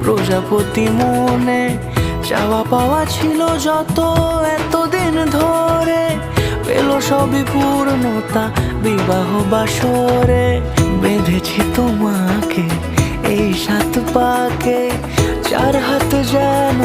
প্রজাপতি মনে চাওয়া পাওয়া ছিল যত এতদিন ধরে, পেল সবই পূর্ণতা বিবাহ বাসরে। বেঁধেছি তোমাকে এই 7 পাকে, 4 হাত যেন